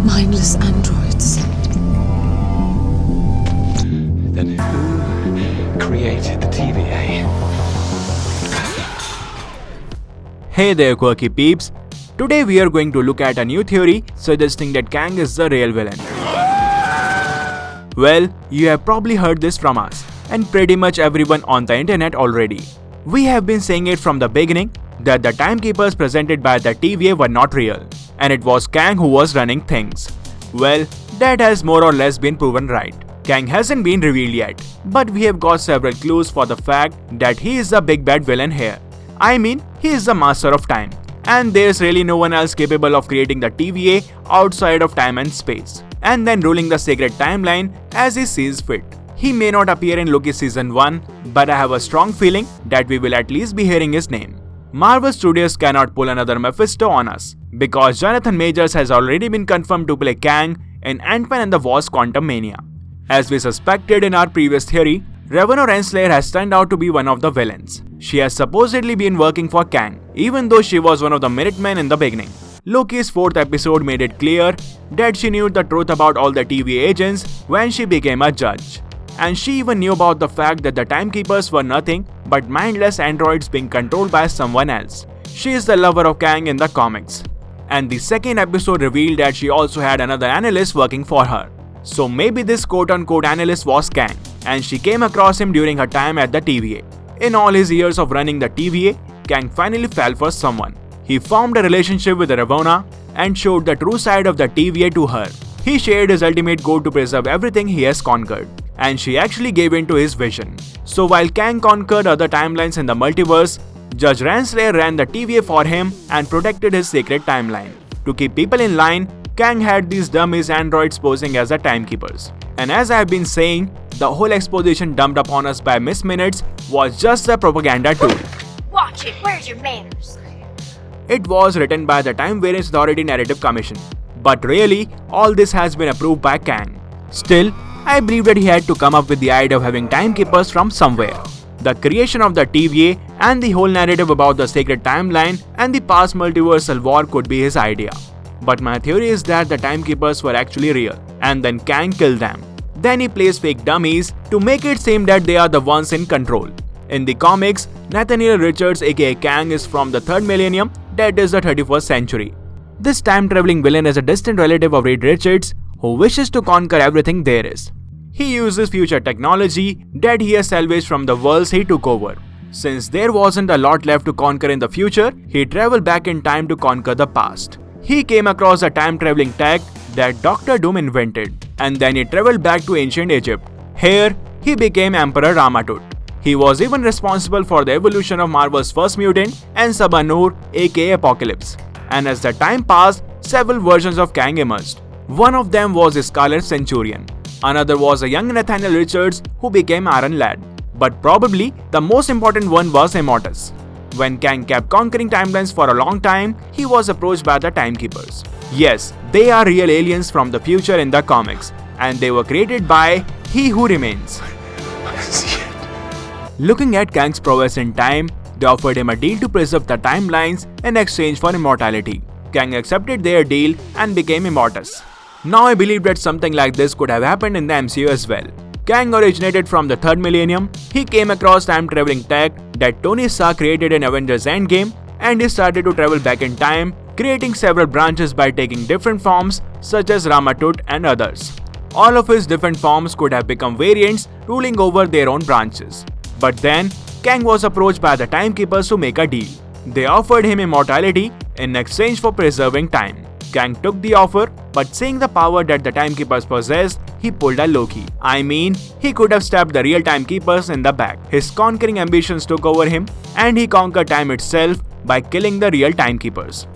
Mindless androids. Then who created the TVA? Hey there, quirky peeps. Today we are going to look at a new theory suggesting that Kang is the real villain. Well, you have probably heard this from us and pretty much everyone on the internet already. We have been saying it from the beginning that the timekeepers presented by the TVA were not real, and it was Kang who was running things. Well, that has more or less been proven right. Kang hasn't been revealed yet, but we have got several clues for the fact that he is the big bad villain here. I mean, he is the master of time, and there's really no one else capable of creating the TVA outside of time and space, and then ruling the sacred timeline as he sees fit. He may not appear in Loki Season 1, but I have a strong feeling that we will at least be hearing his name. Marvel Studios cannot pull another Mephisto on us, because Jonathan Majors has already been confirmed to play Kang in Ant-Man and the Wasp: Quantumania. As we suspected in our previous theory, Ravonna Renslayer has turned out to be one of the villains. She has supposedly been working for Kang, even though she was one of the Minutemen in the beginning. Loki's 4th episode made it clear that she knew the truth about all the TVA agents when she became a judge. And she even knew about the fact that the timekeepers were nothing but mindless androids being controlled by someone else. She is the lover of Kang in the comics. And the 2nd episode revealed that she also had another analyst working for her. So maybe this quote-unquote analyst was Kang, and she came across him during her time at the TVA. In all his years of running the TVA, Kang finally fell for someone. He formed a relationship with Ravonna and showed the true side of the TVA to her. He shared his ultimate goal to preserve everything he has conquered, and she actually gave in to his vision. So while Kang conquered other timelines in the multiverse, Judge Renslayer ran the TVA for him and protected his sacred timeline. To keep people in line, Kang had these dummies androids posing as the timekeepers. And as I have been saying, the whole exposition dumped upon us by Miss Minutes was just a propaganda tool. Watch it, where's your manners? It was written by the Time Variance Authority Narrative Commission. But really, all this has been approved by Kang. Still, I believe that he had to come up with the idea of having timekeepers from somewhere. The creation of the TVA and the whole narrative about the sacred timeline and the past multiversal war could be his idea. But my theory is that the timekeepers were actually real, and then Kang killed them. Then he placed fake dummies to make it seem that they are the ones in control. In the comics, Nathaniel Richards aka Kang is from the 3rd millennium, that is the 31st century. This time-traveling villain is a distant relative of Reed Richards who wishes to conquer everything there is. He uses future technology that he has salvaged from the worlds he took over. Since there wasn't a lot left to conquer in the future, he traveled back in time to conquer the past. He came across a time-traveling tech that Dr. Doom invented, and then he traveled back to ancient Egypt. Here, he became Emperor Ramatut. He was even responsible for the evolution of Marvel's first mutant and Saba-Noor aka Apocalypse. And as the time passed, several versions of Kang emerged. One of them was a Scarlet Centurion. Another was a young Nathaniel Richards who became Iron Lad. But probably the most important one was Immortus. When Kang kept conquering timelines for a long time, he was approached by the timekeepers. Yes, they are real aliens from the future in the comics, and they were created by He Who Remains. Looking at Kang's prowess in time, they offered him a deal to preserve the timelines in exchange for immortality. Kang accepted their deal and became Immortus. Now I believe that something like this could have happened in the MCU as well. Kang originated from the 3rd millennium. He came across time-traveling tech that Tony Stark created in Avengers Endgame, and he started to travel back in time, creating several branches by taking different forms such as Ramatut and others. All of his different forms could have become variants ruling over their own branches. But then, Kang was approached by the timekeepers to make a deal. They offered him immortality in exchange for preserving time. Kang took the offer, but seeing the power that the timekeepers possessed, he pulled a Loki. I mean, he could have stabbed the real timekeepers in the back. His conquering ambitions took over him, and he conquered time itself by killing the real timekeepers.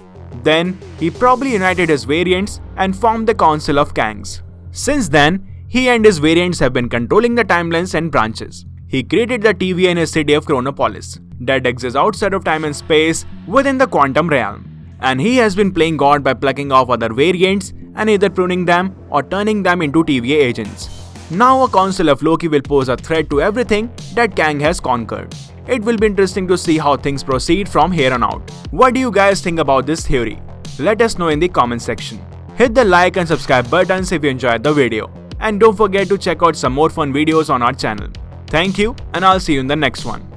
Then, he probably united his variants and formed the Council of Kangs. Since then, he and his variants have been controlling the timelines and branches. He created the TVA in his city of Chronopolis, that exists outside of time and space within the quantum realm. And he has been playing God by plucking off other variants and either pruning them or turning them into TVA agents. Now a Council of Loki will pose a threat to everything that Kang has conquered. It will be interesting to see how things proceed from here on out. What do you guys think about this theory? Let us know in the comment section. Hit the like and subscribe buttons if you enjoyed the video. And don't forget to check out some more fun videos on our channel. Thank you, and I'll see you in the next one.